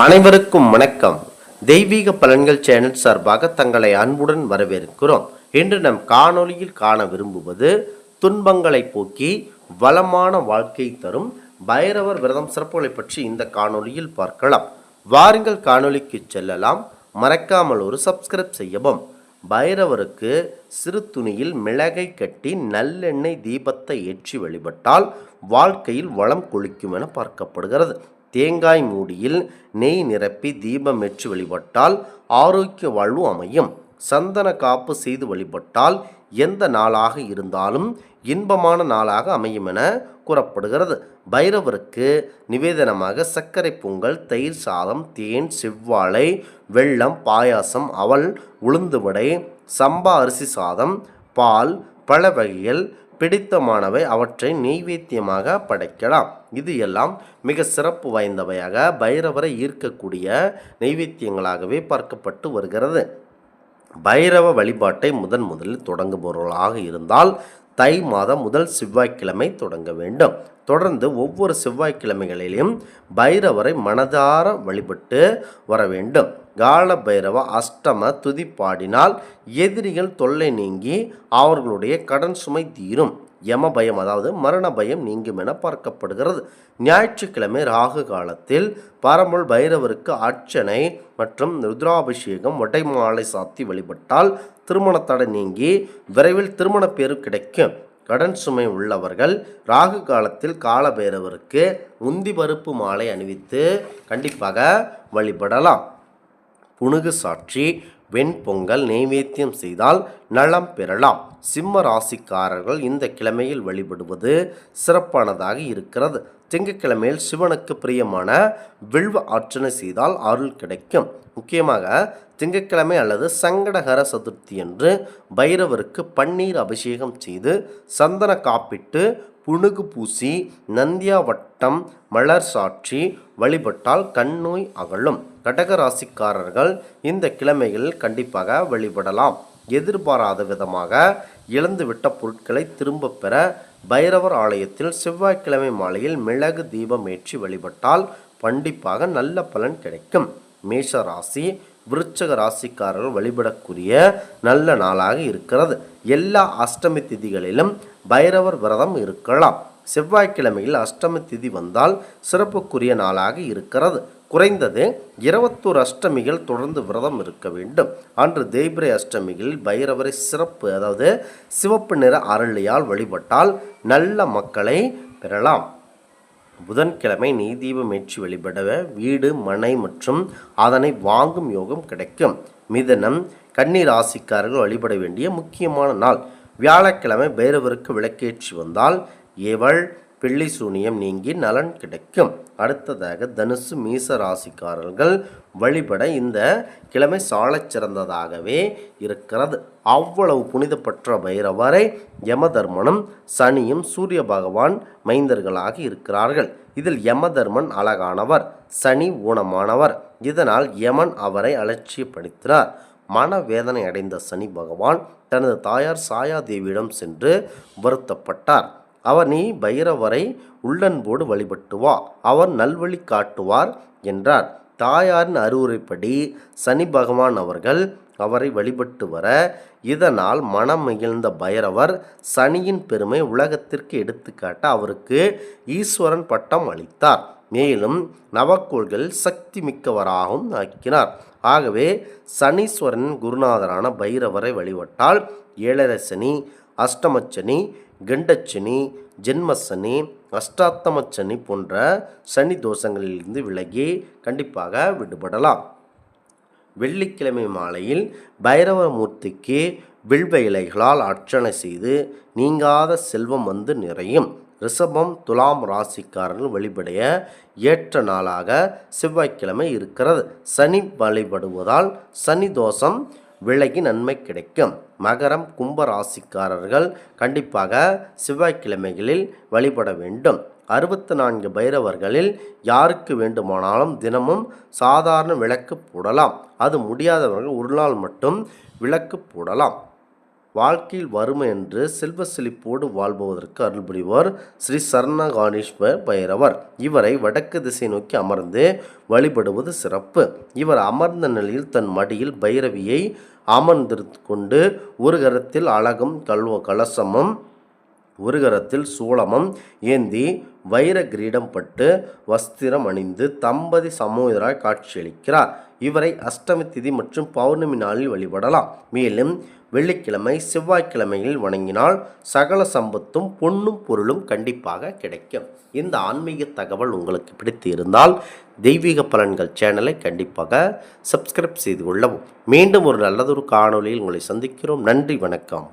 அனைவருக்கும் வணக்கம். தெய்வீக பலன்கள் சேனல் சார்பாக தங்களை அன்புடன் வரவேற்கிறோம். இன்று நம் காணொளியில் காண விரும்புவது துன்பங்களை போக்கி வளமான வாழ்க்கை தரும் பைரவர் விரதம் சிறப்புகளை பற்றி இந்த காணொளியில் பார்க்கலாம். வாருங்கள் காணொளிக்கு செல்லலாம். மறக்காமல் ஒரு சப்ஸ்கிரைப் செய்யவும். பைரவருக்கு சிறு துணியில் மிளகை கட்டி நல்லெண்ணெய் தீபத்தை ஏற்றி வழிபட்டால் வாழ்க்கையில் வளம் கொளிக்கும் என பார்க்கப்படுகிறது. தேங்காய் மூடியில் நெய் நிரப்பி தீபம் ஏற்றி வழிபட்டால் ஆரோக்கிய வாழ்வு அமையும். சந்தன காப்பு செய்து வழிபட்டால் எந்த நாளாக இருந்தாலும் இன்பமான நாளாக அமையும் என கூறப்படுகிறது. பைரவருக்கு நிவேதனமாக சர்க்கரை பொங்கல், தயிர் சாதம், தேன், செவ்வாழை, வெல்லம், பாயாசம், அவல், உளுந்து வடை, சம்பா அரிசி சாதம், பால், பழ வகைகள் பிடித்தமானவை அவற்றை நெய்வேத்தியமாக படைக்கலாம். இது எல்லாம் மிக சிறப்பு வாய்ந்தவையாக பைரவரை ஈர்க்கக்கூடிய நெய்வேத்தியங்களாகவே பார்க்கப்பட்டு வருகிறது. பைரவ வழிபாட்டை முதலில் தொடங்குபவர்களாக இருந்தால் தை மாதம் முதல் செவ்வாய்க்கிழமை தொடங்க வேண்டும். தொடர்ந்து ஒவ்வொரு செவ்வாய்க்கிழமைகளிலும் பைரவரை மனதார வழிபட்டு வர வேண்டும். கால பைரவ அஷ்டம துதி பாடினால் எதிரிகள் தொல்லை நீங்கி அவர்களுடைய கடன் சுமை தீரும். யம பயம் அதாவது மரண பயம் நீங்கும் என பார்க்கப்படுகிறது. ஞாயிற்றுக்கிழமை ராகு காலத்தில் பரமுள் பைரவருக்கு அர்ச்சனை மற்றும் ருத்ராபிஷேகம் ஒட்டை மாலை சாத்தி வழிபட்டால் திருமண தடை நீங்கி விரைவில் திருமண பேரு கிடைக்கும். கடன் சுமை உள்ளவர்கள் ராகு காலத்தில் கால பைரவருக்கு உந்தி பருப்பு மாலை அணிவித்து கண்டிப்பாக வழிபடலாம். புனுகு சாற்றி வெண்பொங்கல் நெய்வேத்தியம் செய்தால் நலம் பெறலாம். சிம்ம ராசிக்காரர்கள் இந்த கிழமையில் வழிபடுவது சிறப்பானதாக இருக்கிறது. திங்கட்கிழமையில் சிவனுக்கு பிரியமான வில்வ அர்ச்சனை செய்தால் அருள் கிடைக்கும். முக்கியமாக திங்கட்கிழமை அல்லது சங்கடகர சதுர்த்தி என்று பைரவருக்கு பன்னீர் அபிஷேகம் செய்து சந்தன காப்பிட்டு புனுகு பூசி நந்தியாவட்டம் மலர் சாற்றி வழிபட்டால் கண்ணோய் அகலும். கடக ராசிக்காரர்கள் இந்த கிழமைகளில் கண்டிப்பாக வழிபடலாம். எதிர்பாராத விதமாக இழந்துவிட்ட பொருட்களை திரும்ப பெற பைரவர் ஆலயத்தில் செவ்வாய்க்கிழமை மாலையில் மிளகு தீபம் ஏற்றி வழிபட்டால் கண்டிப்பாக நல்ல பலன் கிடைக்கும். மேஷ ராசி விருச்சக ராசிக்காரர்கள் வழிபடக்கூடிய நல்ல நாளாக இருக்கிறது. எல்லா அஷ்டமி திதிகளிலும் பைரவர் விரதம் இருக்கலாம். செவ்வாய்க்கிழமையில் அஷ்டமி திதி வந்தால் சிறப்புக்குரிய நாளாக இருக்கிறது. குறைந்தது 21 அஷ்டமிகள் தொடர்ந்து விரதம் இருக்க வேண்டும். அன்று தேய்பிரை அஷ்டமிகளில் பைரவரை சிவப்பு நிற அரளியால் வழிபட்டால் நல்ல மக்களை பெறலாம். புதன்கிழமை நெய் தீபம் ஏற்றி வழிபட வீடு, மனை மற்றும் அதனை வாங்கும் யோகம் கிடைக்கும். மிதனம் கன்னி ராசிக்காரர்கள் வழிபட வேண்டிய முக்கியமான நாள். வியாழக்கிழமை பைரவருக்கு விளக்கேற்றி வந்தால் ஏவல் பிள்ளை சூனியம் நீங்கி நலன் கிடைக்கும். அடுத்ததாக தனுசு மீச ராசிக்காரர்கள் வழிபட இந்த கிழமை சாலச் சிறந்ததாகவே இருக்கிறது. அவ்வளவு புனிதப்பற்ற பைரவரை யமதர்மனும் சனியும் சூரிய பகவான் மைந்தர்களாக இருக்கிறார்கள். இதில் யமதர்மன் அழகானவர், சனி ஊனமானவர். இதனால் யமன் அவரை அலட்சியப்படுத்தினார். மனவேதனை அடைந்த சனி பகவான் தனது தாயார் சாயாதேவியிடம் சென்று வருத்தப்பட்டார். அவர் நீ பைரவரை உள்ளன்போடு வழிபட்டு வா, அவர் நல்வழி காட்டுவார் என்றார். தாயாரின் அறிவுரைப்படி சனி பகவான் அவர்கள் அவரை வழிபட்டு வர இதனால் மனம் மகிழ்ந்த பைரவர் சனியின் பெருமை உலகத்திற்கு எடுத்துக்காட்ட அவருக்கு ஈஸ்வரன் பட்டம் அளித்தார். மேலும் நவக்கோள்கள் சக்தி மிக்கவராகவும் ஆக்கினார். ஆகவே சனீஸ்வரன் குருநாதரான பைரவரை வழிபட்டால் ஏழரை சனி, அஷ்டமச்சனி, கண்டச்சனி, ஜென்மசனி, அஷ்டாத்தமச்சனி போன்ற சனி தோஷங்களிலிருந்து விலகி கண்டிப்பாக விடுபடலாம். வெள்ளிக்கிழமை மாலையில் பைரவமூர்த்திக்கு வில்வ இலைகளால் அர்ச்சனை செய்து நீங்காத செல்வம் வந்து நிறையும். ரிஷபம் துலாம் ராசிக்காரர்கள் வழிபடைய ஏற்ற நாளாக செவ்வாய்க்கிழமை இருக்கிறது. சனி வழிபடுவதால் சனி தோஷம் விலகி நன்மை கிடைக்கும். மகரம் கும்ப ராசிக்காரர்கள் கண்டிப்பாக செவ்வாய்க்கிழமைகளில் வழிபட வேண்டும். 64 பைரவர்களில் யாருக்கு வேண்டுமானாலும் தினமும் சாதாரண விளக்கு போடலாம். அது முடியாதவர்கள் ஒரு நாள் மட்டும் விளக்கு போடலாம். வாழ்க்கையில் வறுமை என்று செல்வ செழிப்போடு வாழ்பவதற்கு அருள் புரிவர் ஸ்ரீ சரணகாணீஸ்வர் பைரவர். இவரை வடக்கு திசை நோக்கி அமர்ந்து வழிபடுவது சிறப்பு. இவர் அமர்ந்த நிலையில் தன் மடியில் பைரவியை அமர்ந்திருந்து கொண்டு ஒரு கரத்தில் அழகும் கலசமும் ஒரு கரத்தில் சூளமும் ஏந்தி வைர கிரீடம் பட்டு வஸ்திரம் அணிந்து தம்பதி சமூகராய் காட்சியளிக்கிறார். இவரை அஷ்டமி திதி மற்றும் பௌர்ணமி நாளில் வழிபடலாம். மேலும் வெள்ளிக்கிழமை செவ்வாய்க்கிழமையில் வணங்கினால் சகல சம்பத்தும் பொன்னும் பொருளும் கண்டிப்பாக கிடைக்கும். இந்த ஆன்மீக தகவல் உங்களுக்கு பிடித்து இருந்தால் தெய்வீக பலன்கள் சேனலை கண்டிப்பாக சப்ஸ்கிரைப் செய்து கொள்ளவும். மீண்டும் ஒரு நல்லதொரு காணொளியில் உங்களை சந்திக்கிறோம். நன்றி, வணக்கம்.